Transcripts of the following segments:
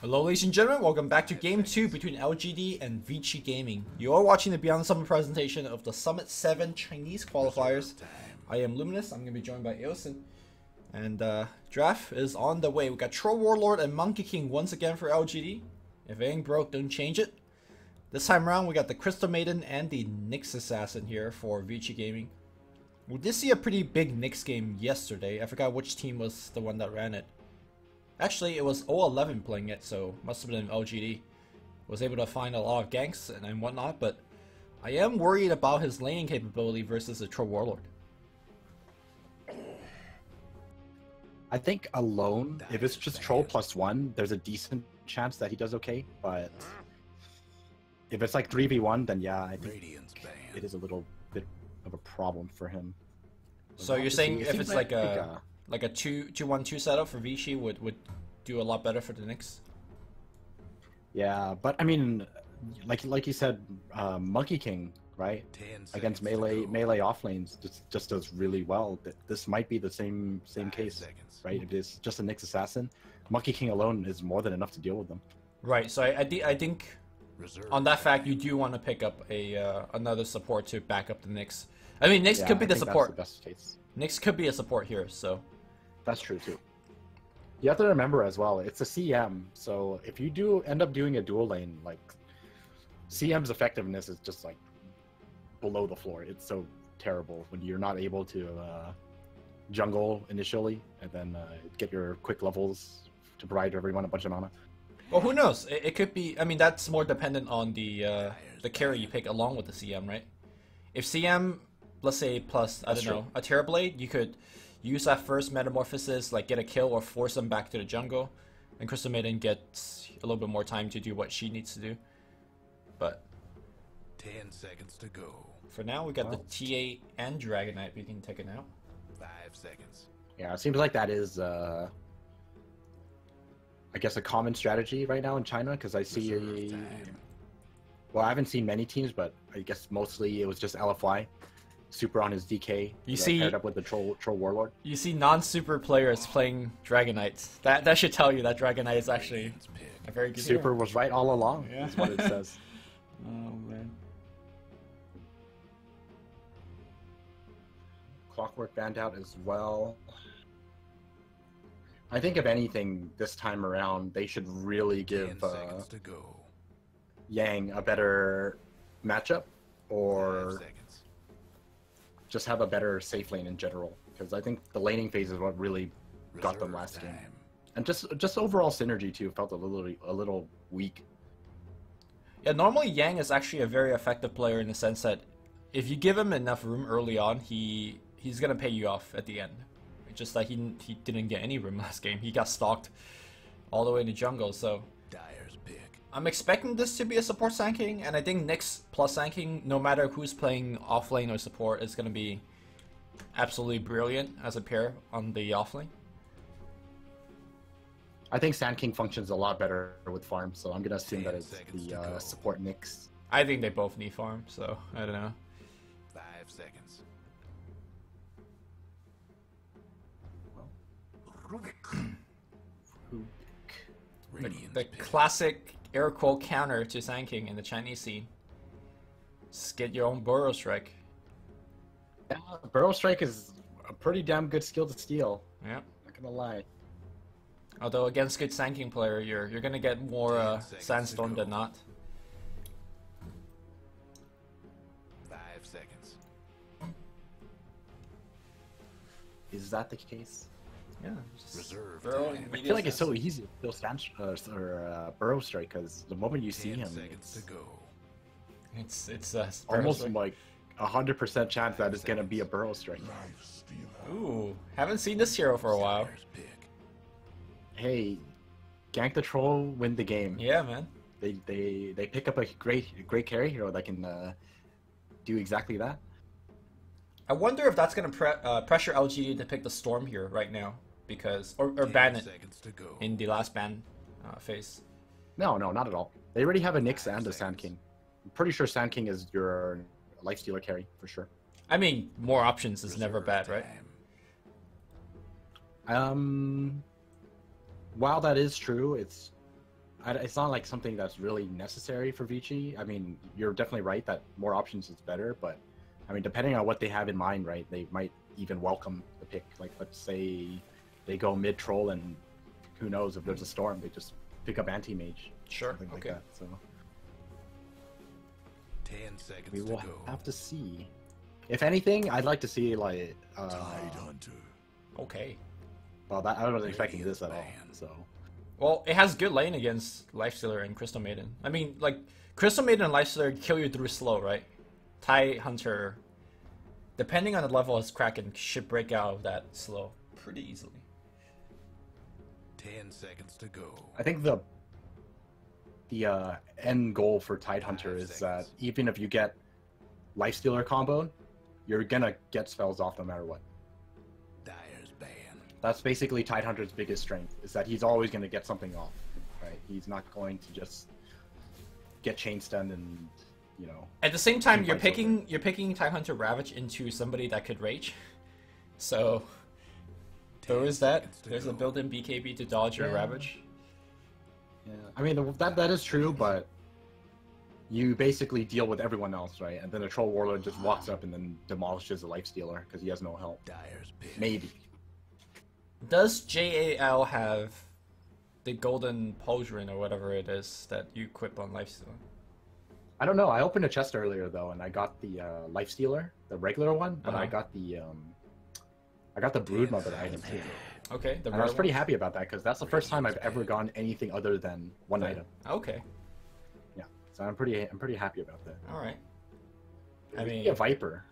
Hello ladies and gentlemen, welcome back to Game 2 between LGD and Vici Gaming. You are watching the Beyond the Summit presentation of the Summit 7 Chinese qualifiers. I am Luminous, I'm going to be joined by Aosin. And draft is on the way. We got Troll Warlord and Monkey King once again for LGD. If it ain't broke, don't change it. This time around we got the Crystal Maiden and the Nyx Assassin here for Vici Gaming. We did see a pretty big Nyx game yesterday. I forgot which team was the one that ran it. Actually, it was 011 playing it, so must have been LGD. Was able to find a lot of ganks and whatnot, but I am worried about his laning capability versus the Troll Warlord. I think alone, if it's just Troll +1, there's a decent chance that he does okay, but if it's like 3v1, then yeah, I think it is a little bit of a problem for him. So you're saying if it's like a 2-1-2 setup for Vici would do a lot better for the Nyx? Yeah, but I mean, like you said, Monkey King, right? Against melee off lanes just does really well. This might be the same case, right? If it's just a Nyx assassin, Monkey King alone is more than enough to deal with them. Right. So I think on that fact you do want to pick up a another support to back up the Nyx. I mean, Nyx could be the support. That's the best case. Nyx could be a support here, so. That's true too. You have to remember as well, it's a CM, so if you do end up doing a dual lane, like CM's effectiveness is just like below the floor. It's so terrible when you're not able to jungle initially and then get your quick levels to provide everyone a bunch of mana. Well, who knows? It could be. I mean, that's more dependent on the carry you pick along with the CM, right? If CM, let's say plus I don't know, a Terrorblade, you could use that first metamorphosis, like get a kill or force them back to the jungle, and Crystal Maiden gets a little bit more time to do what she needs to do. But 10 seconds to go. For now, we got the TA and Dragonite being taken out. 5 seconds. Yeah, it seems like that is, I guess, a common strategy right now in China, because I see, well, I haven't seen many teams, but I guess mostly it was just LFY. Super on his DK. You see, paired up with the troll warlord. You see non-super players playing Dragonites. That should tell you that Dragonite is actually a very good Super hero. was right all along. Yeah. That's what it says. Oh man. Clockwork banned out as well. I think if anything, this time around, they should really give Yang a better matchup, or just have a better safe lane in general, because I think the laning phase is what really got them last game, and just overall synergy too felt a little weak. Yeah, normally Yang is actually a very effective player in the sense that if you give him enough room early on, he's gonna pay you off at the end. It's just that he didn't get any room last game. He got stalked all the way in the jungle, so I'm expecting this to be a support Sand King, and I think Nyx plus Sand King, no matter who's playing offlane or support, is going to be absolutely brilliant as a pair on the offlane. I think Sand King functions a lot better with farm, so I'm going to assume that it's the support Nyx. I think they both need farm, so I don't know. 5 seconds. The classic air quote counter to Sand King in the Chinese scene. Just get your own Burrow Strike. Yeah, Burrow Strike is a pretty damn good skill to steal. Yeah. Not gonna lie. Although against good Sand King player, you're gonna get more Sandstorm than not. 5 seconds. Is that the case? Yeah. I feel like it's so easy to steal Burrow Strike, because the moment you see him, it's almost like 100% chance that it's gonna be a Burrow Strike. Ooh, haven't seen this hero for a while. Hey, gank the troll, win the game. Yeah, man. They pick up a great carry hero that can do exactly that. I wonder if that's gonna pressure LGD to pick the Storm here right now, because or ban it in the last ban phase. No, not at all. They already have a Nyx and a Sand King. I'm pretty sure Sand King is your lifestealer carry for sure. I mean, more options is never bad, right? While that is true, it's it's not like something that's really necessary for Vici. I mean, you're definitely right that more options is better, but I mean, depending on what they have in mind, right, they might even welcome the pick. Like, let's say they go mid troll, and who knows if there's a storm, they just pick up anti mage, Sure. something like Okay. that. So 10 seconds we to will go. have to see. If anything, I'd like to see like. Tidehunter. Okay. Well, I wasn't expecting this at all. So. Well, it has good lane against Lifestealer and Crystal Maiden. I mean, like, Crystal Maiden and Lifestealer kill you through slow, right? Tidehunter, depending on the level of his Kraken, should break out of that slow pretty easily. 10 seconds to go. I think the end goal for Tidehunter is that even if you get Lifestealer combo, you're gonna get spells off no matter what. Dyer's ban. That's basically Tidehunter's biggest strength, is that he's always gonna get something off, right? He's not going to just get chain stunned and, you know. At the same time, you're fights picking Tidehunter Ravage into somebody that could rage. So there is that. There's a built-in BKB to dodge your Yeah. Ravage. Yeah, I mean that is true, but you basically deal with everyone else, right? And then the Troll Warlord just walks up and then demolishes the Lifestealer because he has no help. Dyer's pick. Maybe. Does JAL have the golden pauldron or whatever it is that you equip on Lifestealer? I don't know. I opened a chest earlier though, and I got the Lifestealer, the regular one, but I Uh-huh. got the Brood Mother item too. Okay, the And I was rare pretty one? happy about that because that's the first time I've ever gotten anything other than one item. Okay, Yeah, so I'm pretty happy about that. all right. I Maybe mean, a Viper.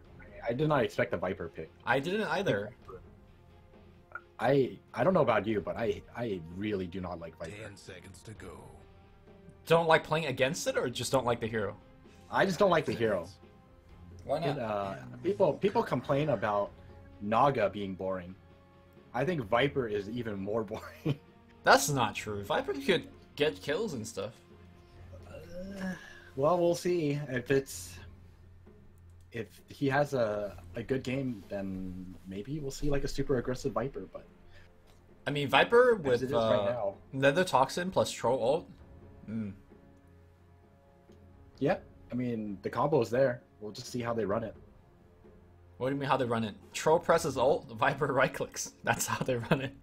I did not expect a Viper pick. I didn't either. I don't know about you, but I really do not like Viper. 10 seconds to go. Don't like playing against it, or just don't like the hero? I just don't like the hero. Why And, people complain about Naga being boring. I think Viper is even more boring. That's not true. Viper could get kills and stuff. Well, we'll see if he has a good game, then maybe we'll see like a super aggressive Viper. But I mean, Viper as with it is right now, Nether Toxin plus Troll ult. yeah, I mean the combo is there. We'll just see how they run it. What do you mean how they run it? Troll presses ult, Viper right clicks. That's how they run it.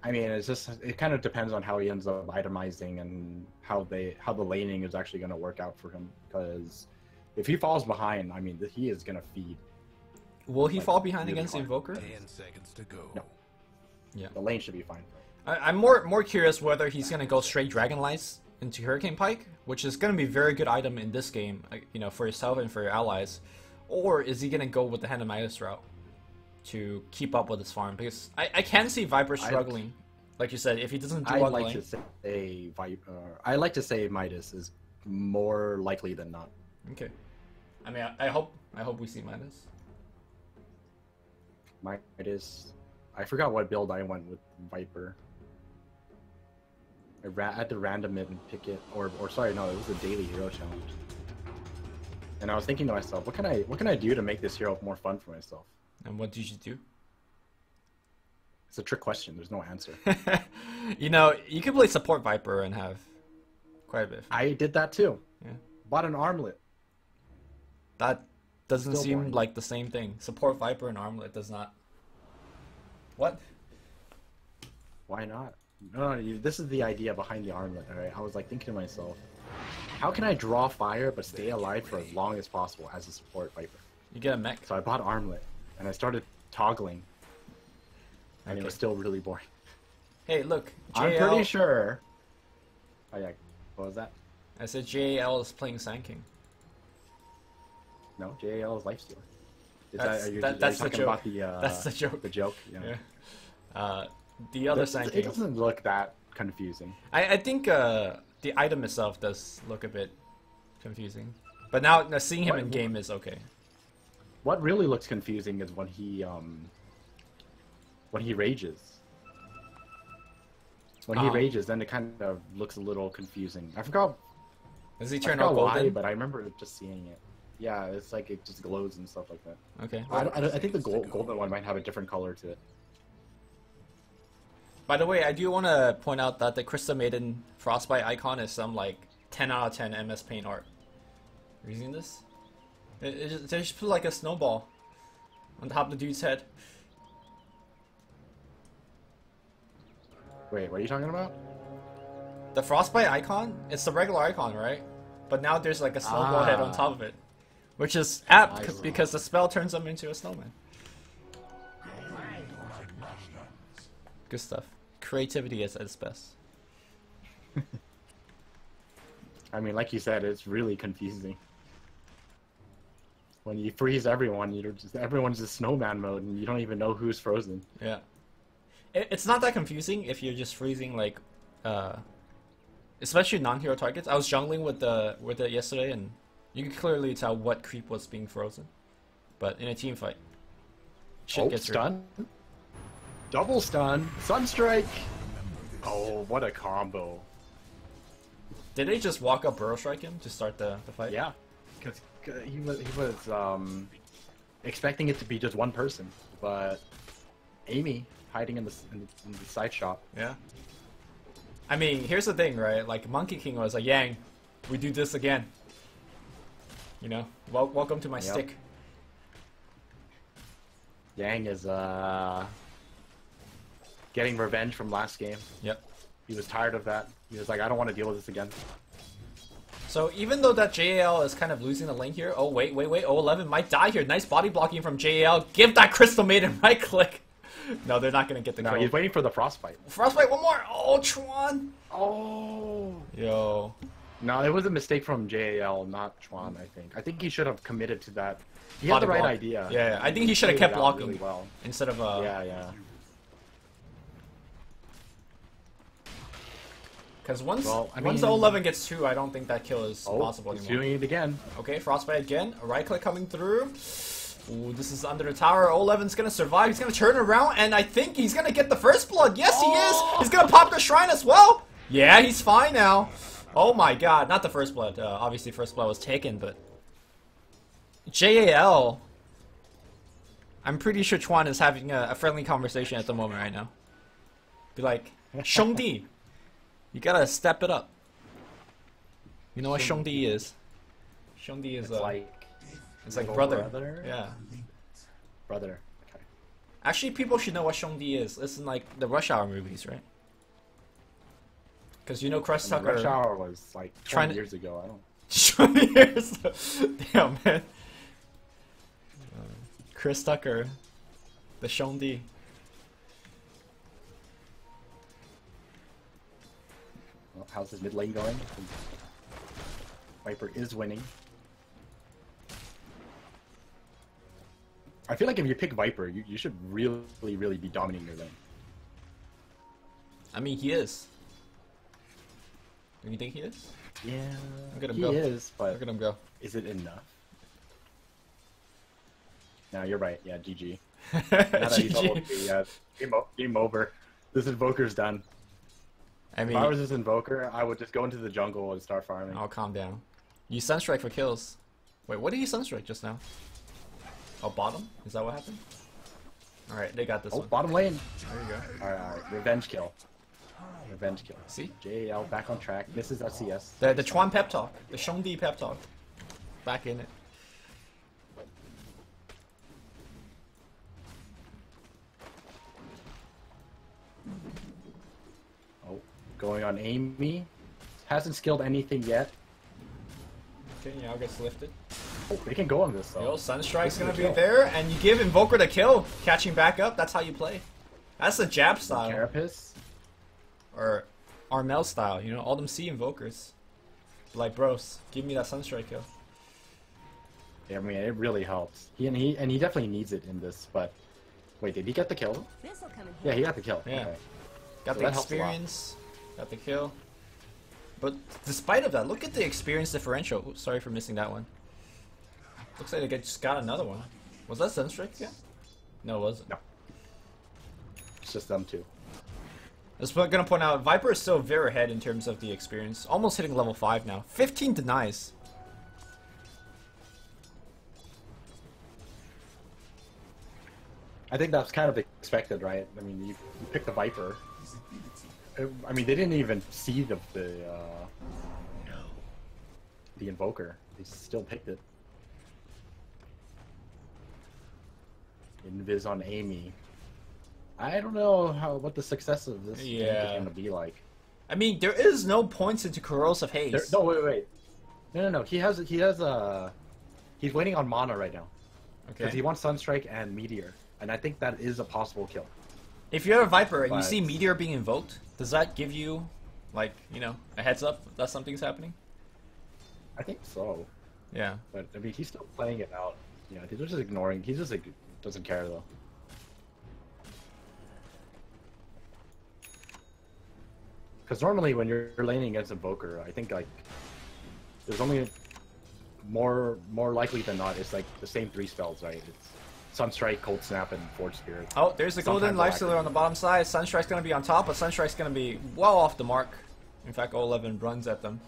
I mean, it kind of depends on how he ends up itemizing and how the laning is actually going to work out for him. Because if he falls behind, I mean, he is going to feed. Will he Like, fall behind really against the hard. Invoker? 10 seconds to go. No. Yeah. The lane should be fine. I'm more curious whether he's gonna go straight Dragonlights into Hurricane Pike, which is gonna be a very good item in this game, you know, for yourself and for your allies, or is he gonna go with the Hand of Midas route to keep up with his farm? Because I can see Viper struggling, like you said, if he doesn't do I'd on the like lane. to say I like to say Midas is more likely than not. Okay. I mean, I hope we see Midas. Midas. I forgot what build I went with Viper. I had to random it and pick it, or sorry, no, it was a daily hero challenge. And I was thinking to myself, what can I do to make this hero more fun for myself? And what did you do? It's a trick question. There's no answer. You know, you could play support Viper and have quite a bit. I did that too. Yeah. Bought an armlet. That doesn't Still seem boring. like the same thing. Support Viper and Armlet does not. What? Why not? No, this is the idea behind the armlet. All right, I was like thinking to myself, how can I draw fire but stay alive for as long as possible as a support Viper? You get a mech. So I bought armlet, and I started toggling, and Okay. it was still really boring. Hey, look. I'm JL pretty sure. Oh yeah, what was that? I said JAL is playing Sand King. No, JAL is Lifestealer. That's- Are you that's the talking joke. about the That's the joke. The joke. Yeah. Yeah. The other Sand It King. doesn't look that confusing. I think the item itself does look a bit confusing. But now seeing him What- in game is okay. What really looks confusing is when he rages. When he Ah. rages, then it kind of looks a little confusing. I forgot, Does he I turn forgot out why, golden? but I remember just seeing it. Yeah, it's like it just glows and stuff like that. Okay. I think the golden one might have a different color to it. By the way, I do want to point out that the Crystal Maiden Frostbite icon is some like 10 out of 10 MS Paint art. Have you seen this? They just put like a snowball on top of the dude's head. Wait, what are you talking about? The Frostbite icon, it's the regular icon, right? But now there's like a snowball head on top of it. Which is apt because the spell turns them into a snowman. Good stuff. Creativity is at its best. I mean, like you said, it's really confusing. When you freeze everyone, everyone's just snowman mode, and you don't even know who's frozen. Yeah. It's not that confusing if you're just freezing like, especially non-hero targets. I was jungling with it yesterday, and you could clearly tell what creep was being frozen. But in a team fight, shit gets stun. Double stun, Sunstrike. Oh, what a combo! Did they just walk up Burrow Strike him to start the fight? Yeah, because he was expecting it to be just one person, but Amy hiding in the side shop. Yeah. I mean, here's the thing, right? Like Monkey King was like, Yang, we do this again. You know, welcome to my stick. Yang is getting revenge from last game. Yep. He was tired of that. He was like, I don't want to deal with this again. So even though that JAL is kind of losing the lane here, oh wait, 011 might die here. Nice body blocking from JAL. Give that Crystal Maiden right click. No, they're not gonna get the kill. No, he's waiting for the Frostbite. Frostbite, one more. Oh, Chuan. Oh. Yo. No, it was a mistake from JAL, not Chuan, I think. I think he should have committed to that. He had the right idea. Yeah, I think he should have kept blocking really well. Instead of Yeah. Because once the 11 gets 2, I don't think that kill is possible anymore. He's doing it again. Okay, Frostbite again. A right click coming through. Ooh, this is under the tower. 11's gonna survive. He's gonna turn around, and I think he's gonna get the first blood. Yes, he is. He's gonna pop the shrine as well. Yeah, he's fine now. Oh my god, not the first blood. Obviously, first blood was taken, but JAL. I'm pretty sure Chuan is having a friendly conversation at the moment right now. Be like, Shongdi, you gotta step it up. You know what Shongdi is? Shongdi is it's like brother. Yeah. Brother. Okay. Actually, people should know what Shongdi is. It's in like the Rush Hour movies, right? Because you know Chris Tucker. Rush Hour was like 20 years ago. I don't. 20 years. Damn, man. Chris Tucker, the Shongdi. Well, how's his mid lane going? Viper is winning. I feel like if you pick Viper, you should really be dominating your lane. I mean, he is. Do you think he is? Yeah, Look at him he go. is, but Look at him go. is it enough? No, you're right. Yeah, GG. GG. Game over. This Invoker's done. I mean, if I was this Invoker, I would just go into the jungle and start farming. I'll calm down. You Sunstrike for kills. Wait, what did he Sunstrike just now? Oh, bottom? Is that what happened? Alright, they got this one. Bottom lane. There you go. Alright. Revenge kill. Revenge kill. See? JAL back on track. This is SCS. The Chuan pep talk. The Shongdi pep talk. Back in it. Oh, going on Amy. Hasn't skilled anything yet. Okay, Yao gets lifted. Oh, they can go on this though. Yo, Sunstrike's gonna be there, and you give Invoker the kill. Catching back up, that's how you play. That's the jab style. Carapace? Or Armel style, you know, all them C Invokers. Like, bros, give me that Sunstrike kill. Yeah, I mean, it really helps. He definitely needs it in this, but... Wait, did he get the kill? Yeah, he got the kill. Yeah. Okay. Got So the that helps a lot. experience, got the kill. But despite of that, look at the experience differential. Oops, sorry for missing that one. Looks like they just got another one. Was that Sunstrike again? No, it wasn't. No. It's just them two. I was gonna point out, Viper is still very ahead in terms of the experience. Almost hitting level 5 now. 15 denies. I think that's kind of expected, right? I mean, you pick the Viper. I mean, they didn't even see the Invoker. They still picked it. Invis on Amy. I don't know what the success of this game is going to be like. I mean, there is no points into Corrosive Haze. No, wait. No. He's waiting on mana right now. Okay. Because he wants Sunstrike and Meteor. And I think that is a possible kill. If you're a Viper and you see Meteor being invoked, does that give you, like, you know, a heads up that something's happening? I think so. Yeah. But, I mean, he's still playing it out. Yeah, he's just ignoring. He just, like, doesn't care, though. Because normally when you're laning against Invoker, I think, like, there's only more likely than not, it's, like, the same 3 spells, right? It's Sunstrike, Cold Snap, and Forge Spirit. Oh, there's the Golden Lifestealer on the bottom side. Sunstrike's going to be on top, but Sunstrike's going to be well off the mark. In fact, 11 runs at them.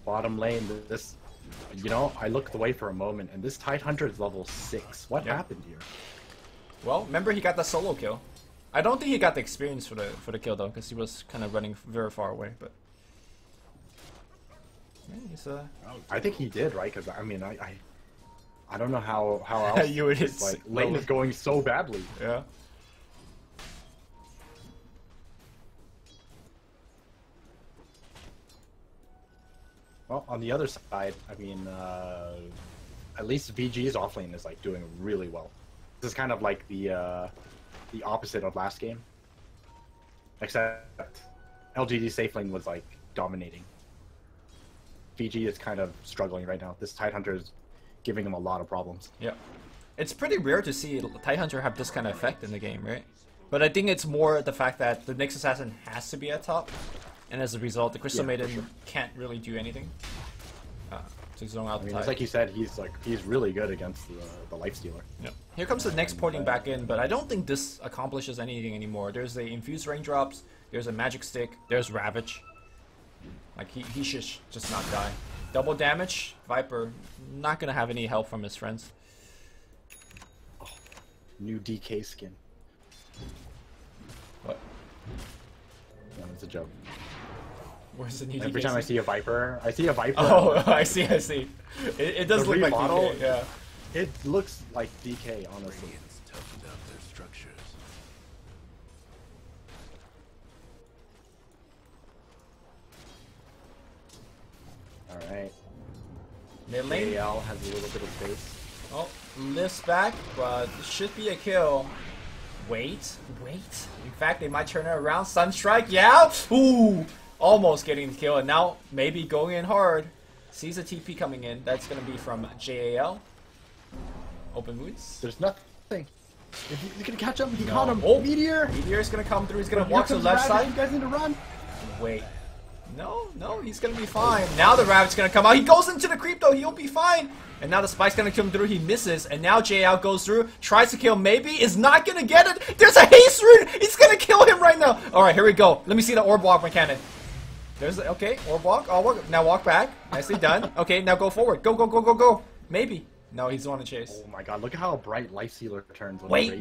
Bottom lane, this, you know, I looked away for a moment, and this Tidehunter is level 6. What happened here? Well, remember he got the solo kill. I don't think he got the experience for the kill though, because he was kind of running very far away. But yeah, he's I think he did, right? Because I mean, I don't know how else you would like lane is going so badly. Yeah. Well, on the other side, I mean, at least VG's offlane is like doing really well. This is kind of like the opposite of last game, except LGD safe lane was like dominating. VG is kind of struggling right now. This Tidehunter is giving him a lot of problems. Yeah, it's pretty rare to see Tidehunter have this kind of effect in the game, right? But I think it's more the fact that the Nyx Assassin has to be at top. And as a result, the Crystal Maiden can't really do anything to zone out the Tide. It's like you said, he's really good against the Lifestealer. Yep. Here comes the next porting back in, but I don't think this accomplishes anything anymore. There's the Infused Raindrops, there's a Magic Stick, there's Ravage. Like, he should just not die. Double damage, Viper, not gonna have any help from his friends. Oh, new DK skin. What? No, it's a joke. Where's the new Every DK time I see a Viper, Oh, I see. It does look like remodel, DK, yeah. It looks like DK, honestly. Radiant's toughened up their structures. Alright. Mid lane. AL has a little bit of space. Oh, lifts back, but it should be a kill. Wait. In fact, they might turn it around. Sunstrike, yeah! Ooh! Almost getting the kill, and now maybe going in hard. Sees a TP coming in. That's going to be from JAL. Open wounds. There's nothing. He's gonna catch him. He caught him. Oh, Meteor! Meteor's going to come through. He's going to walk to the left side. You guys need to run. Wait. No, he's going to be fine. Now the Rabbit's going to come out. He goes into the creep, though. He'll be fine. And now the Spike's going to come through. He misses. And now JL goes through. Tries to kill maybe. Is not going to get it. There's a haste rune. He's going to kill him right now. All right, here we go. Let me see the orb walk mechanic. There's the, okay, orb walk. Now walk back. Nicely done. Okay, now go forward. Go. Maybe. No, he's the one to chase. Oh my god, look at how bright Lifestealer turns. Wait.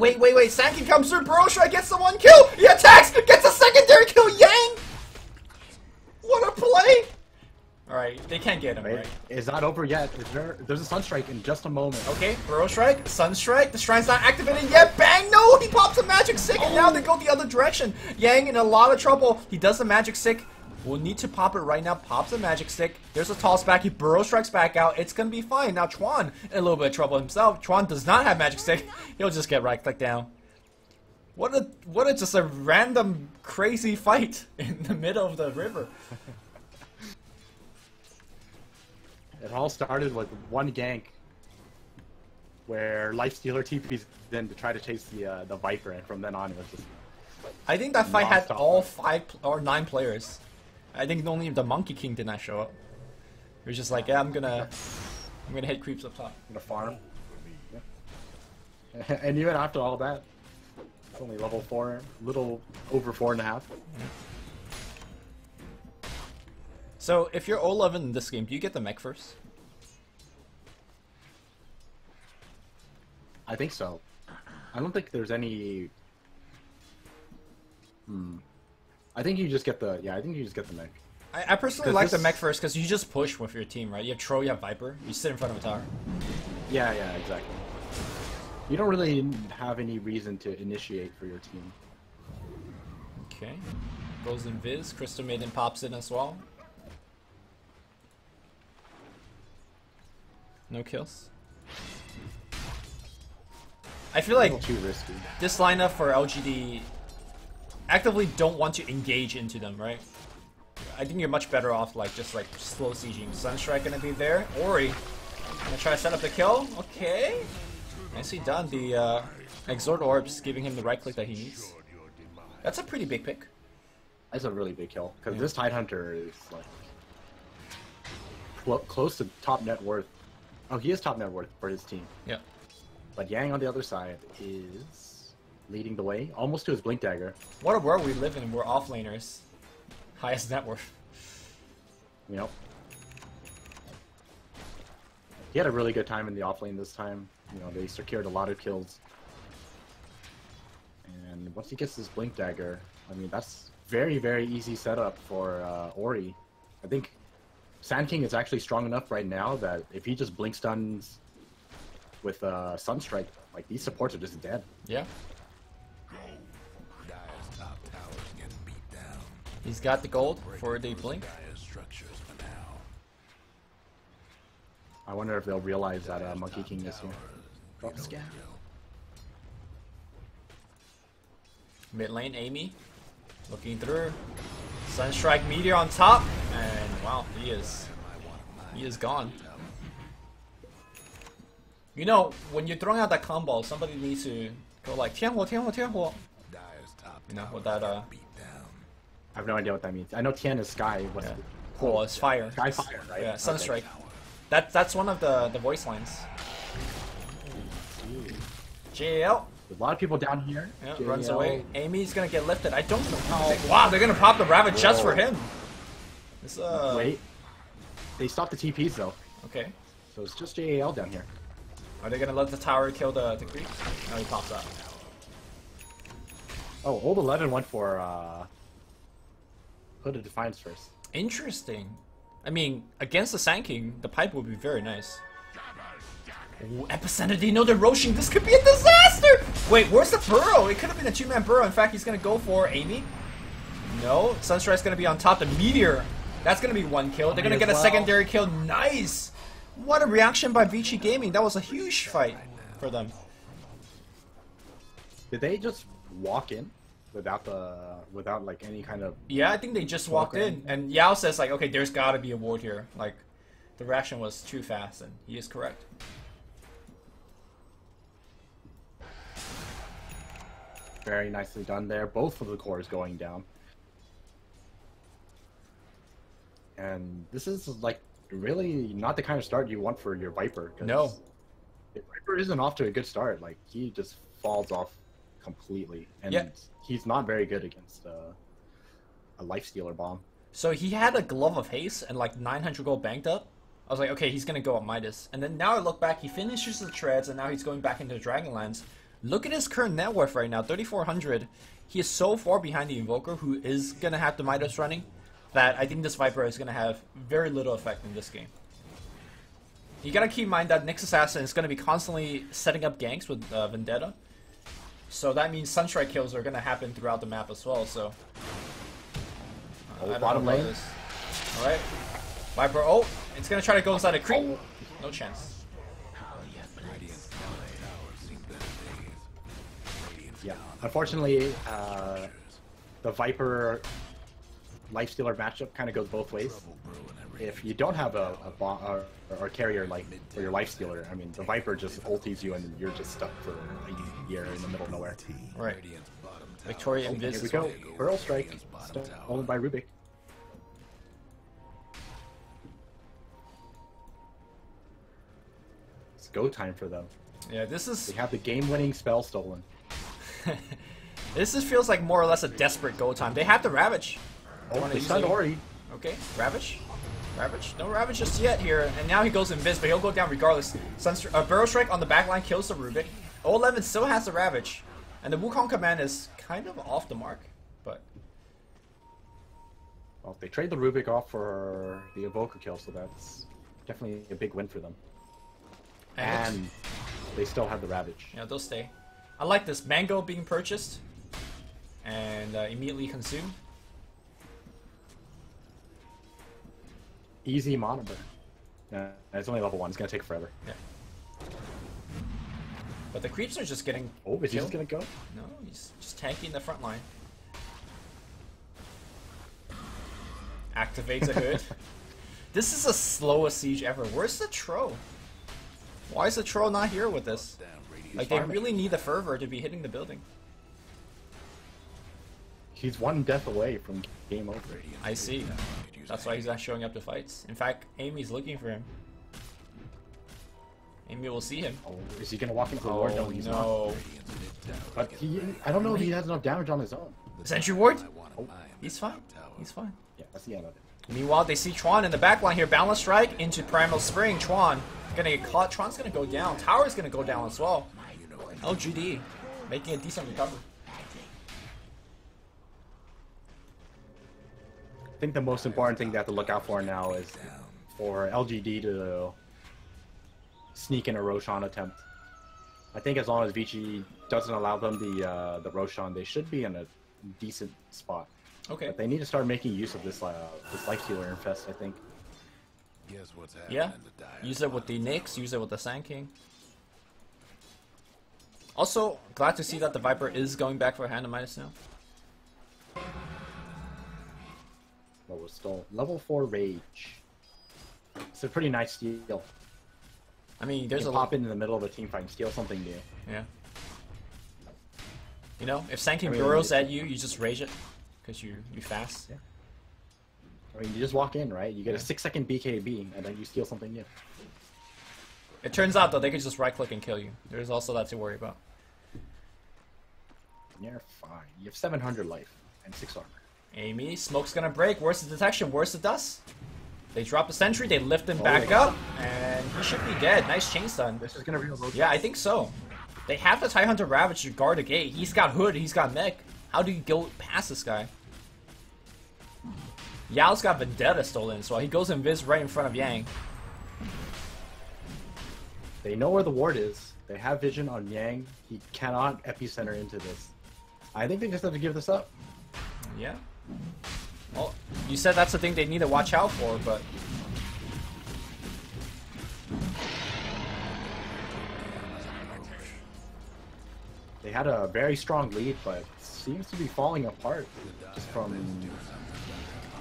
Sankey comes through. Burrowstrike gets the one kill. He attacks. Gets a secondary kill. Yang. What a play. Alright, they can't get him, right? It's not over yet. There's a Sunstrike in just a moment. Okay, Burrowstrike, Sunstrike. The Shrine's not activated yet. Bang! No! He pops a Magic Stick, and now they go the other direction. Yang in a lot of trouble. He does the Magic Stick. We'll need to pop it right now. Pops a Magic Stick. There's a toss back. He Burrowstrikes back out. It's gonna be fine. Now Chuan in a little bit of trouble himself. Chuan does not have Magic Stick. He'll just get right-click down. What a just a random crazy fight in the middle of the river. It all started with one gank where Lifestealer TP's then to try to chase the Viper, and from then on it was just I think that fight had all 5 or 9 players. I think only the Monkey King did not show up. He was just like, yeah, I'm gonna hit creeps up top. in the farm. Yeah. And even after all that, it's only level 4, little over 4.5. So if you're 11 in this game, do you get the mech first? I think so. I don't think there's any. I think you just get the. Yeah, I think you just get the mech. I personally like the mech first because you just push with your team, right? You have Tro, you have Viper. You sit in front of a tower. Yeah, exactly. You don't really have any reason to initiate for your team. Okay. Goes in Viz. Crystal Maiden pops in as well. No kills. I feel like Too risky. this lineup for LGD actively don't want to engage into them, right? I think you're much better off like just like slow sieging. Sunstrike gonna be there. Ori gonna try to set up the kill. Okay. Nicely done. The Exhort Orbs giving him the right click that he needs. That's a pretty big pick. That's a really big kill because this Tidehunter is like close to top net worth. Oh, he is top net worth for his team. Yeah. But Yang on the other side is leading the way, almost to his Blink Dagger. What a world we live in. We're offlaners. Highest net worth. Yep. He had a really good time in the offlane this time. You know, they secured a lot of kills. And once he gets his Blink Dagger, I mean, that's very, very easy setup for Ori. I think Sand King is actually strong enough right now that if he just Blink Stuns with Sunstrike, like, these supports are just dead. Yeah. Dire's top tower's getting beat down. He's got the gold for the blink. Dire's structures for now. I wonder if they'll realize that Monkey King is here. Drop the scan. Mid lane, Amy. Looking through. Sunstrike Meteor on top. And wow, he is gone. You know, when you're throwing out that combo, somebody needs to go like 天火天火天火. Dire's top You know, tower with that beat down. I have no idea what that means. I know Tian is Sky. What's Yeah. it?火is fire. Sky Fire, right? Yeah, Sunstrike. Okay. That's one of the voice lines. JL. A lot of people down here. Yeah, JL. runs away. Amy's gonna get lifted. I don't know how. Wow, they're gonna pop the rabbit just for him. This Wait. They stopped the TPs though. Okay. So it's just JAL down here. Are they gonna let the tower kill the creep? No, he pops out. Oh, Old 11 went for Hood of Defiance first. Interesting. I mean, against the Sand King, the pipe would be very nice. Ooh, Epicenter, they know they're roshing. This could be a disaster! Wait, where's the burrow? It could have been a two-man burrow. In fact, he's gonna go for Amy. No, Sunstrike's gonna be on top. The Meteor, that's gonna be one kill. They're gonna get a secondary kill. Nice! What a reaction by Vici Gaming. That was a huge fight for them. Did they just walk in without like any kind of? Yeah, I think they just walked in, and Yao says like, okay, there's gotta be a ward here. Like, the reaction was too fast, and he is correct. Very nicely done there. Both of the cores going down. And this is like really not the kind of start you want for your Viper. 'Cause No. if Viper isn't off to a good start, like he just falls off completely. And Yeah. he's not very good against a Lifestealer bomb. So he had a Glove of Haste and like 900 gold banked up. I was like, okay, he's gonna go up Midas. And then now I look back, he finishes the treads, and now he's going back into Dragonlance. Look at his current net worth right now, 3,400. He is so far behind the Invoker, who is gonna have the Midas running, that I think this Viper is gonna have very little effect in this game. You gotta keep in mind that Nyx Assassin is gonna be constantly setting up ganks with Vendetta. So that means Sunstrike kills are gonna happen throughout the map as well, so... I don't bottom know about lane. this. Alright. Viper, oh! It's gonna try to go inside a creep. No chance. Yeah. Unfortunately, the Viper Lifestealer matchup kind of goes both ways. If you don't have a or carrier like for your Lifestealer, I mean, the Viper just ulties you and you're just stuck for a year in the middle of nowhere. Right. Victoria Invis. Here we go. Pearl Strike, stolen by Rubik. It's go time for them. Yeah, this is... They have the game-winning spell stolen. This feels like more or less a desperate go time. They have the Ravage. Oh, they stunned Ori. Okay, Ravage. Ravage. No Ravage just yet here. And now he goes Invis, but he'll go down regardless. Burrow Strike on the back line kills the Rubik. O11 still has the Ravage, and the Wukong command is kind of off the mark, but Well, they trade the Rubik off for the Evoker kill, so that's definitely a big win for them. And they still have the Ravage. yeah, they'll stay. I like this Mango being purchased and immediately consumed. Easy mono burn. It's only level 1. It's gonna take forever. Yeah. But the creeps are just getting. Oh, is he killed. just gonna go? No, he's just tanking the front line. Activates a hood. This is the slowest siege ever. Where's the Tro? Why is the Tro not here with this? Like, they really need the fervor to be hitting the building. He's one death away from game over. I see. That's why he's not showing up to fights. In fact, Amy's looking for him. Amy will see him. Oh, is he gonna walk into the ward? No, he's not. But I don't know if he has enough damage on his own. Sentry ward? Oh, he's fine. He's fine. Yeah, that's the end of it. Meanwhile, they see Chuan in the backline here. Balance strike into Primal Spring. Chuan gonna get caught. Chuan's gonna go down. Tower's gonna go down as well. LGD making a decent recovery. I think the most important thing they have to look out for now is for LGD to sneak in a Roshan attempt. I think as long as Vici doesn't allow them the Roshan, they should be in a decent spot. Okay. But they need to start making use of this life healer infest, I think. Guess what's happening Yeah. in the dire Use it with the Nyx. Use it with the Sand King. Also, glad to see that the Viper is going back for Hand of Midas now. What was still level 4 rage. It's a pretty nice steal. I mean, You there's can a pop in the middle of a team fight and steal something new. Yeah. You know, if Sand King I mean, burrows at you, you just rage it because you fast. Yeah. I mean, you just walk in, right? You get a 6-second BKB, and then you steal something new. It turns out though they can just right click and kill you. There's also that to worry about. You're fine. You have 700 life and 6 armor. Amy, smoke's gonna break. Where's the detection? Where's the dust? They drop a sentry. They lift him back up, and he should be dead. Nice chain stun. This is gonna be a road. Yeah, I think so. They have the Tidehunter Ravage to guard the gate. He's got hood. He's got mech. How do you go past this guy? Yao's got Vendetta stolen, so he goes invis right in front of Yang. They know where the ward is. They have vision on Yang. He cannot epicenter into this. I think they just have to give this up. Yeah. Well, you said that's the thing they need to watch out for, but They had a very strong lead, but seems to be falling apart just from.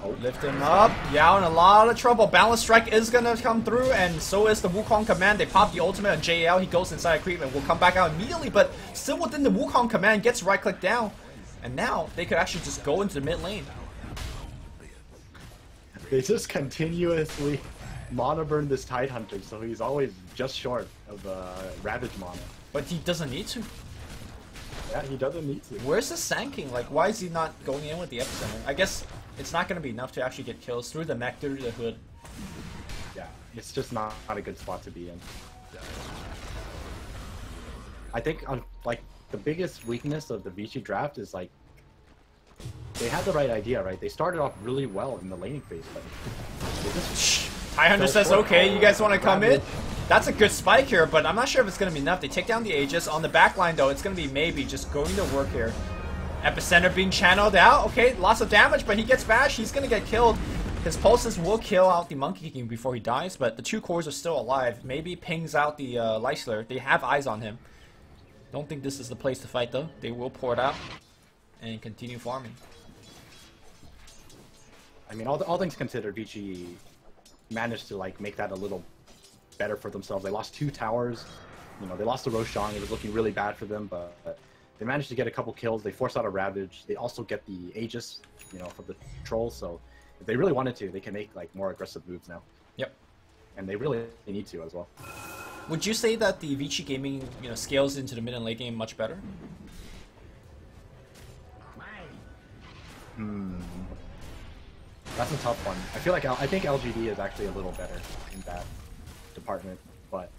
Oh, lift him up. Yao in a lot of trouble. Balance strike is gonna come through, and so is the Wukong command. They pop the ultimate on JL. He goes inside a creep and will come back out immediately, but still within the Wukong command, gets right click down. And now they could actually just go into the mid lane. they just continuously mono burn this Tidehunter, so he's always just short of Ravage mono. But he doesn't need to. Yeah, he doesn't need to. Where's the Sand King? Like, why is he not going in with the epicenter? I guess it's not going to be enough to actually get kills through the mech, through the hood. Yeah, it's just not a good spot to be in. I think like the biggest weakness of the Vici draft is like they had the right idea, right? They started off really well in the laning phase, but they just Tidehunter says, for it. okay, you guys want to come in? Ravage. That's a good spike here, but I'm not sure if it's going to be enough. They take down the Aegis. On the back line, though, it's going to be maybe just going to work here. Epicenter being channeled out. Okay, lots of damage, but he gets bashed. He's going to get killed. His pulses will kill out the Monkey King before he dies, but the 2 cores are still alive. Maybe pings out the Leisler. They have eyes on him. Don't think this is the place to fight, though. They will pour it out and continue farming. I mean, all things considered, Vici managed to like make that a little better for themselves. They lost 2 towers. You know, they lost the Roshan. It was looking really bad for them, but they managed to get a couple kills. They forced out a Ravage. They also get the Aegis, you know, from the Troll. So if they really wanted to, they can make like more aggressive moves now. Yep. And they really need to as well. Would you say that the Vici Gaming, you know, scales into the mid and late game much better? That's a tough one. I think LGD is actually a little better in that department, but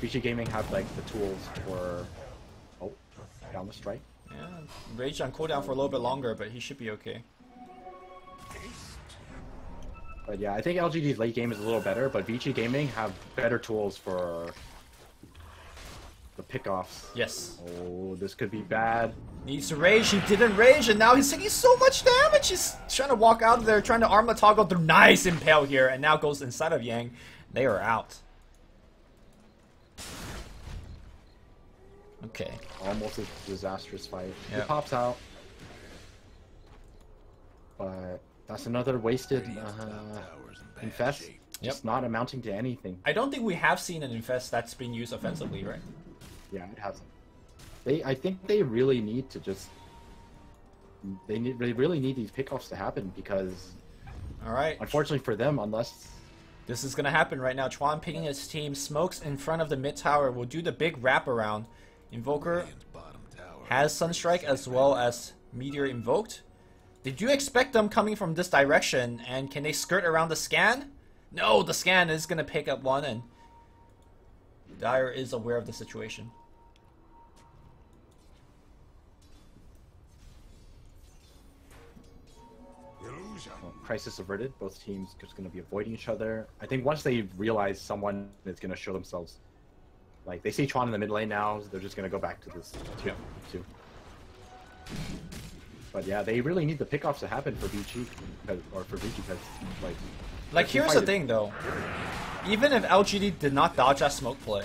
Vici Gaming have like the tools for strike. Yeah, Rage on cooldown for a little bit longer, but he should be okay. But yeah, I think LGD's late game is a little better, but Vici Gaming have better tools for the pickoffs. Yes. Oh, this could be bad. Needs to rage. He didn't rage, and now he's taking so much damage. He's trying to walk out of there, trying to arm the toggle through. Nice impale here, and now goes inside of Yang. They are out. Okay. Almost a disastrous fight. Yeah. He pops out. But that's another wasted infest. Just not amounting to anything. I don't think we have seen an infest that's been used offensively, right? Yeah, it hasn't. I think they really need to just. They really need these pickoffs to happen because. All right. Unfortunately for them, unless. This is gonna happen right now. Chuan picking his team. Smokes in front of the mid tower. Will do the big wraparound. Invoker has Sunstrike as well as Meteor invoked. Did you expect them coming from this direction? And can they skirt around the scan? No, the scan is gonna pick up one, and Dire is aware of the situation. Crisis averted. Both teams just going to be avoiding each other. I think once they realize someone is going to show themselves, like they see Chuan in the mid lane now, they're just going to go back to this too. But yeah, they really need the pickoffs to happen for Vici, or for Vici, because like here's the thing though. Even if LGD did not dodge that smoke play,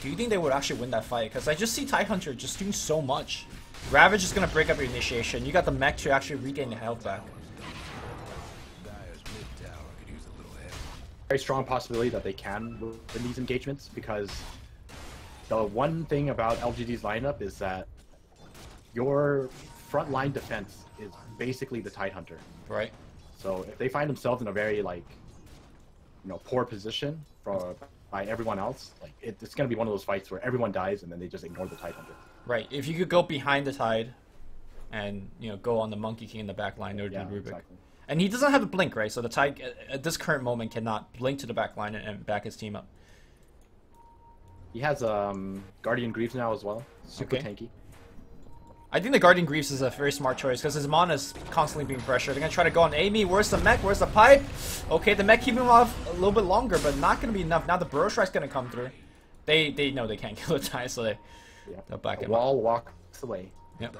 do you think they would actually win that fight? Because I just see Tidehunter just doing so much. Ravage is going to break up your initiation. You got the mech to actually regain the health back. Very strong possibility that they can win these engagements, because the one thing about LGD's lineup is that your front line defense is basically the Tidehunter. Right. So if they find themselves in a very poor position by everyone else, it's going to be one of those fights where everyone dies and then they just ignore the Tidehunter. Right. If you could go behind the Tide and go on the Monkey King in the back line, or Yeah, Rubik. exactly. And he doesn't have a blink, right? So the Tide at this current moment cannot blink to the back line and back his team up. He has Guardian Greaves now as well. Super Okay. tanky. I think the Guardian Greaves is a very smart choice because his mana is constantly being pressured. They're going to try to go on Amy. Where's the mech? Where's the pipe? Okay, the mech keeping him off a little bit longer, but not going to be enough. Now the Burrow Strike's going to come through. They know they can't kill the Tide, so they'll back him up. Wall walks away. Yep.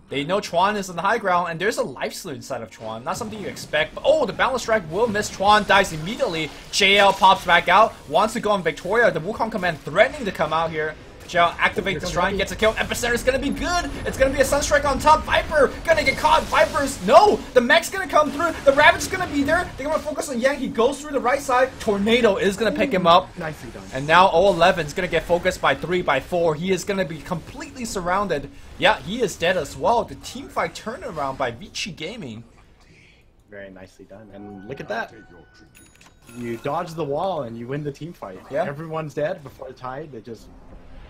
They know Chuan is on the high ground, and there's a life slew inside of Chuan. Not something you expect, but oh, the balance strike will miss. Chuan dies immediately. JL pops back out, wants to go on Victoria. The Wukong command threatening to come out here. JL activates the shrine, gets a kill. Epicenter is gonna be good. It's gonna be a Sunstrike on top. Viper gonna get caught. Vipers, no! The mech's gonna come through. The Ravage is gonna be there. They're gonna focus on Yang. He goes through the right side. Tornado is gonna pick him up. Nicely done. And now 011 is going to get focused by 3, by 4. He is going to be completely surrounded. Yeah, he is dead as well. The teamfight turnaround by Vici Gaming. Very nicely done. And look at that. You dodge the wall and you win the team fight. Yeah. Everyone's dead before the Tide. They just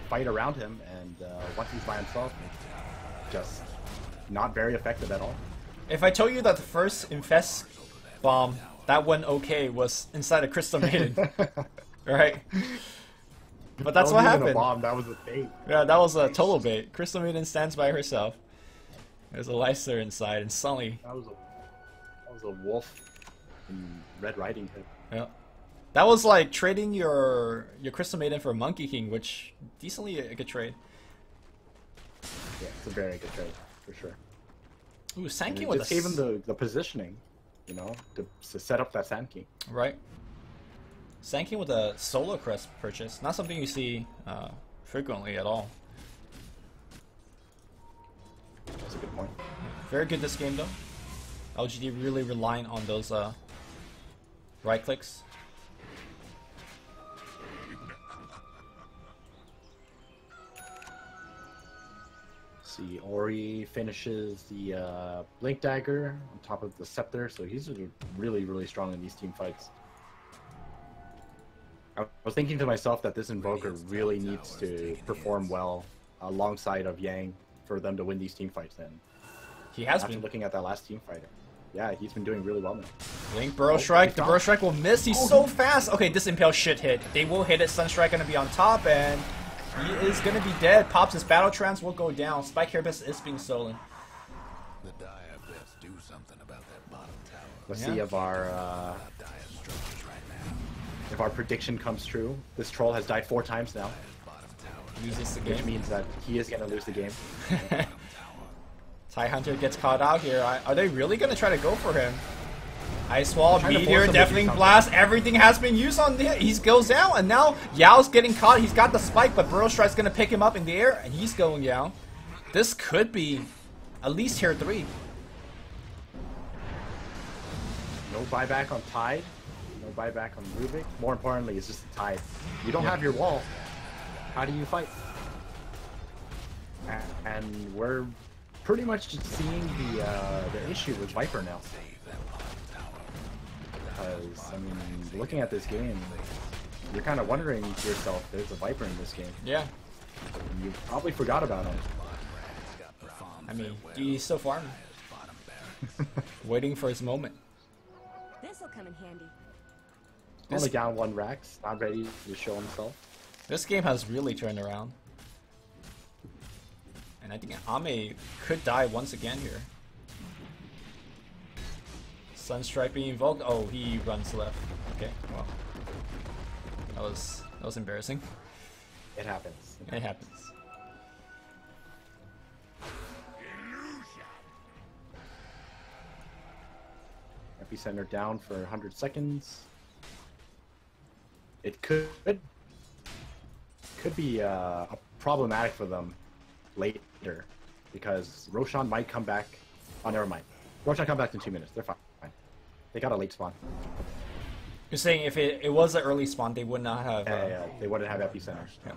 fight around him, and once he's by himself, just not very effective at all. If I told you that the first Infest bomb that went okay was inside a Crystal Maiden, right? But that's what happened. A bomb, that was a bait. Yeah, that was a total bait. Crystal Maiden stands by herself. There's a Lyster inside, and suddenly... That was a wolf in Red Riding Hood. Yeah. That was like trading your Crystal Maiden for a Monkey King, which decently a good trade. Yeah, it's a very good trade, for sure. Ooh, Sand King It with just a... gave him the positioning, to set up that Sand King. Right. Sand King with a solo crest purchase. Not something you see frequently at all. That's a good point. Very good this game though. LGD really relying on those right clicks. See, Ori finishes the Blink Dagger on top of the Scepter, so he's really, really strong in these team fights. I was thinking to myself that this Invoker really needs to perform well alongside of Yang for them to win these team fights. And He has after been. looking at that last team fighter, yeah, he's been doing really well now. Link Burrow Strike. The Burrow Strike will miss. He's so fast. Okay, this Impale should hit. They will hit it. Sunstrike gonna be on top, and He is gonna be dead. Pops his battle trance will go down. Spike Carapace is being stolen. The Dire best do something about that bottom tower. Let's Yeah. see if our Dire struggles right now. if our prediction comes true. This troll has died 4 times now, Bottom tower. Loses the which game. means that he is gonna lose the game. Ty Hunter gets caught out here. Are they really gonna try to go for him? Ice Wall, Trying to force Meteor, him to do Deafening something. Blast, everything has been used on him. He goes down, and now Yao's getting caught. He's got the spike, but Burrow Strike's gonna pick him up in the air, and he's going Yao. This could be at least tier 3. No buyback on Tide, no buyback on Rubik. More importantly, it's just the Tide. You don't have your wall. How do you fight? And we're pretty much just seeing the issue with Viper now. Because, I mean, looking at this game, you're kind of wondering to yourself, there's a Viper in this game. Yeah. And you probably forgot about him. I mean, he's still farming. Waiting for his moment. This'll come in handy. Only down 1 Rax, not ready to show himself. This game has really turned around. And I think Ame could die once again here. Sunstrike being invoked. Oh, he runs left. Okay, well. That was embarrassing. It happens. It happens. Epicenter down for 100 seconds. It could be problematic for them later because Roshan might come back. Oh, never mind. Roshan come back in 2 minutes. They're fine. They got a late spawn. You're saying if it was an early spawn, they would not have. Yeah, they wouldn't have Epicenter. Yeah.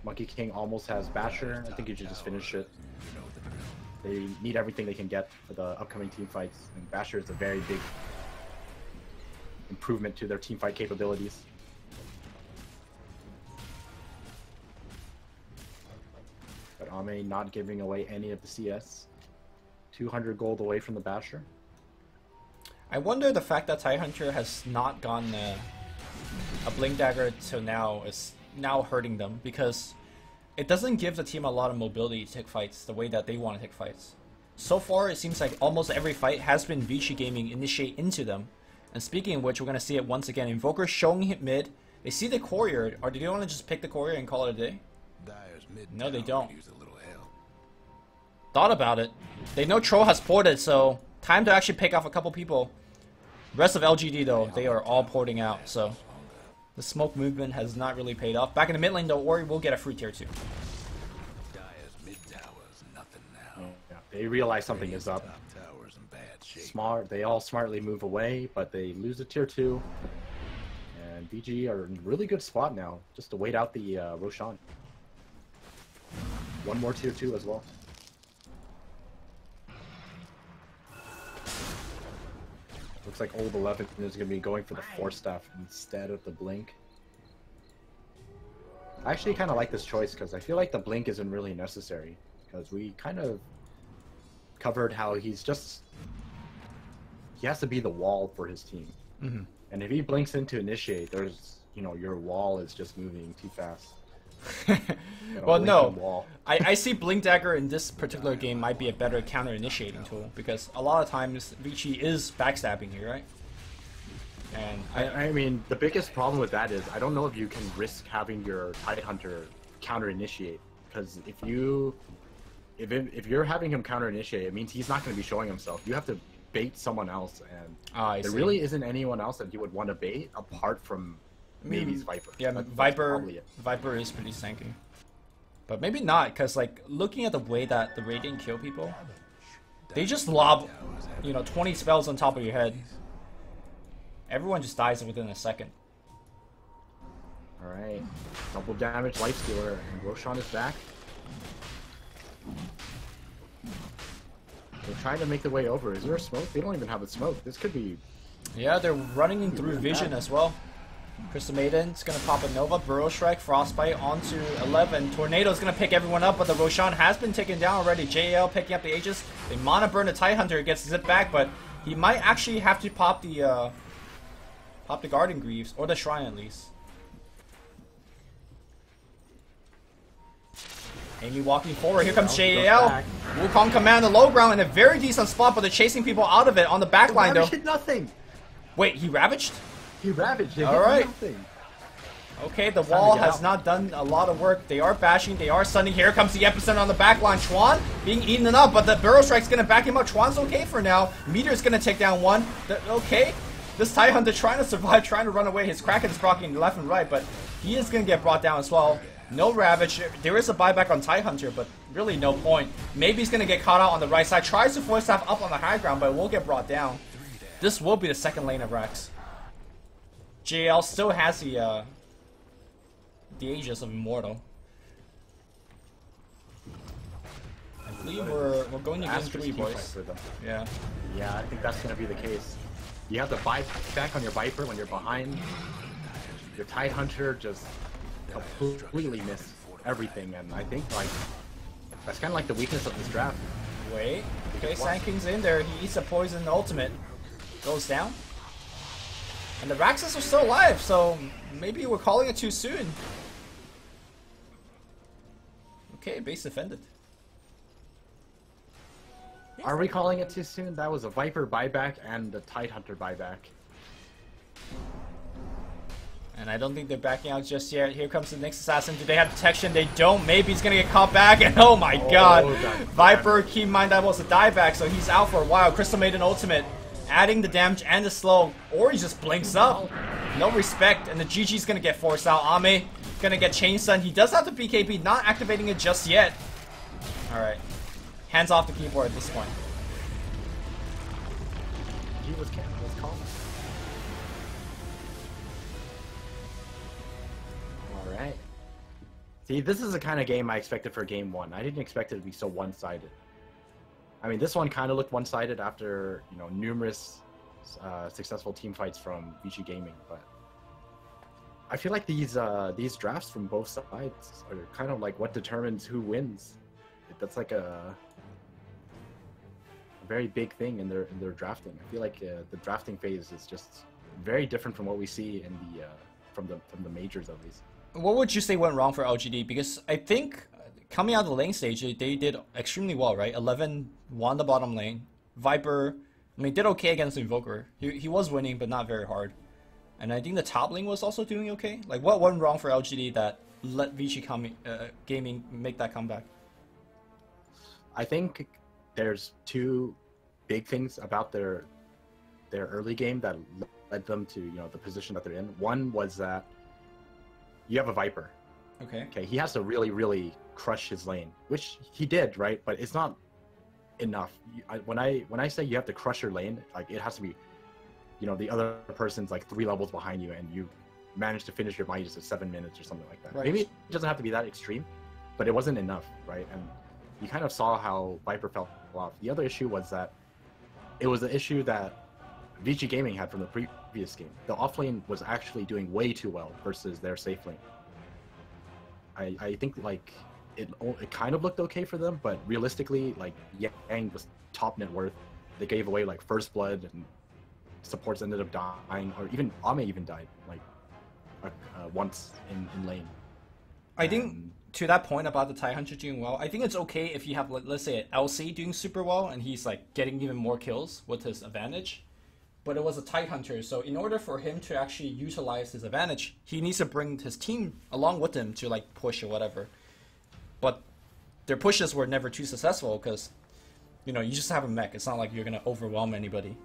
Monkey King almost has Basher. I think you should just finish it. They need everything they can get for the upcoming team fights, and Basher is a very big improvement to their team fight capabilities. But Ame not giving away any of the CS. 200 gold away from the Basher. I wonder the fact that Ty Hunter has not gotten a Blink Dagger till now is now hurting them because it doesn't give the team a lot of mobility to take fights the way that they want to take fights. So far, it seems like almost every fight has been Vichy Gaming initiate into them. And speaking of which, we're going to see it once again. Invoker showing hit mid. They see the courier, or do they want to just pick the courier and call it a day? Dire's mid No, they tower don't. could use a little help. Thought about it. They know Troll has ported, so time to actually pick off a couple people. Rest of LGD, though, they are all porting out, so the smoke movement has not really paid off. Back in the mid lane, though, Ori will get a free tier 2. Dire's mid tower's nothing now. Yeah, they realize something is up. Top tower's in bad shape. Smart. They all smartly move away, but they lose a tier 2. And BG are in a really good spot now, just to wait out the Roshan. One more tier 2 as well. Looks like Old 11 is going to be going for the Force Staff instead of the Blink. I actually kind of like this choice because I feel like the Blink isn't really necessary. Because we kind of covered how he has to be the wall for his team. Mm-hmm. And if he blinks into initiate, there's, your wall is just moving too fast. Well, no. Wall. I see Blink Dagger in this particular game might be a better counter-initiating tool, because a lot of times Vichy is backstabbing here, right? And I mean, the biggest problem with that is I don't know if you can risk having your Tidehunter counter-initiate, because if you're having him counter-initiate, it means he's not going to be showing himself. You have to bait someone else, and there really isn't anyone else that he would want to bait apart from maybe Viper. Yeah, That's Viper is pretty stanky. But maybe not, because like looking at the way that the Radiant kill people, they just lob 20 spells on top of your head. Everyone just dies within a second. Alright. Double damage Lifestealer, and Roshan is back. They're trying to make their way over. Is there a smoke? They don't even have a smoke. This could be... Yeah, they're running in through Vision as well. Crystal Maiden's gonna pop a Nova, Burrow Strike, Frostbite onto 11. Tornado's gonna pick everyone up, but the Roshan has been taken down already. JL picking up the Aegis. They Mana Burn the Tidehunter, gets zipped back, but he might actually have to pop the Pop the Garden Greaves, or the Shrine at least. Amy walking forward. Here comes JAL. Wukong command the low ground in a very decent spot, but they're chasing people out of it on the back line though. Hit nothing. Wait, he ravaged? He ravaged. Alright. Nothing. Okay, the wall has not done a lot of work. They are bashing, they are stunning. Here comes the epicenter on the back line. Chuan being eaten up, but the Burrow Strike's gonna back him up. Chuan's okay for now. Meteor's gonna take down one. Okay. This TIE Hunter trying to survive, trying to run away. His Kraken is blocking left and right, but he is gonna get brought down as well. No Ravage. There is a buyback on TIE Hunter, but really no point. Maybe he's gonna get caught out on the right side. Tries to force staff up on the high ground, but will get brought down. This will be the second lane of Rex. JL still has the Aegis of Immortal. I believe we're going to game 3, boys. For them. Yeah. Yeah, I think that's gonna be the case. You have to buy back on your Viper when you're behind. Your TIE Hunter just completely missed everything, and I think like that's kind of like the weakness of this draft. Wait. Okay, Sand King's in there. He eats a poison ultimate. Goes down. And the Raxus are still alive, so maybe we're calling it too soon. Okay, base defended. Are we calling it too soon? That was a Viper buyback and a TIE Hunter buyback. And I don't think they're backing out just yet. Here comes the next assassin. Do they have detection? They don't. Maybe he's gonna get caught back. And oh my god. Viper, keep in mind that was a dieback, so he's out for a while. Crystal Maiden ultimate. Adding the damage and the slow. Or he just blinks up. No respect. And the GG's gonna get forced out. Ame gonna get chain stun. He does have the BKB, not activating it just yet. Alright. Hands off the keyboard at this point. He was calm. Alright. See, this is the kind of game I expected for game 1. I didn't expect it to be so one-sided. I mean, this one kind of looked one-sided after, you know, numerous successful team fights from VG Gaming, but I feel like these drafts from both sides are kind of like what determines who wins. That's like a very big thing in their drafting. I feel like the drafting phase is just very different from what we see in the from the majors at least. What would you say went wrong for LGD? Because I think coming out of the lane stage, they did extremely well, right? 11 won the bottom lane. Viper, I mean, did okay against Invoker. He was winning, but not very hard. And I think the top lane was also doing okay. Like, what went wrong for LGD that let Vichy Gaming make that comeback? I think there's two big things about their early game that led them to, you know, the position that they're in. One was that you have a Viper. Okay, he has to really, really crush his lane, which he did, right? But it's not enough. When I say you have to crush your lane, like it has to be, you know, the other person's like 3 levels behind you, and you manage to finish your Midas in 7 minutes or something like that. Right. Maybe it doesn't have to be that extreme, but it wasn't enough, right? And you kind of saw how Viper fell off. The other issue was that it was the issue that VG Gaming had from the previous game. The offlane was actually doing way too well versus their safe lane. I think like it kind of looked okay for them, but realistically, like Yang was top net worth. They gave away like first blood, and supports ended up dying, or even Ame even died like once in lane. I think to that point about the TIE Hunter doing well, I think it's okay if you have, let's say, an LC doing super well and he's like getting even more kills with his advantage. But it was a TIE Hunter, so in order for him to actually utilize his advantage, he needs to bring his team along with him to like push or whatever. But their pushes were never too successful because, you know, you just have a mech. It's not like you're gonna overwhelm anybody.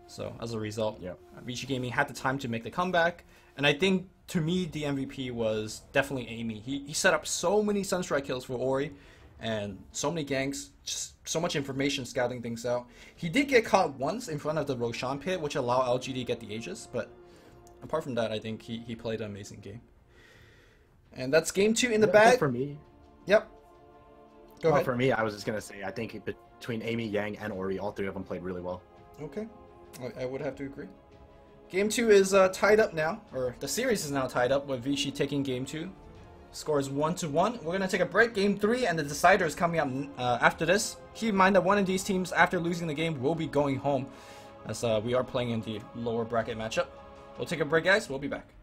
So as a result, yeah, VG Gaming had the time to make the comeback, and I think to me the MVP was definitely Amy. He set up so many Sunstrike kills for Ori, and so many ganks, just so much information scouting things out. He did get caught once in front of the Roshan pit, which allowed LGD to get the Aegis, but apart from that, I think he played an amazing game. And that's game 2 in the bag. For me. Yep. Go ahead. For me, I was just going to say, I think between Amy, Yang, and Ori, all 3 of them played really well. Okay. I would have to agree. Game 2 is tied up now, or the series is now tied up with Vichy taking game 2. Score is 1-1. We're going to take a break. Game 3 and the decider is coming up after this. Keep in mind that one of these teams, after losing the game, will be going home, as we are playing in the lower bracket matchup. We'll take a break, guys. We'll be back.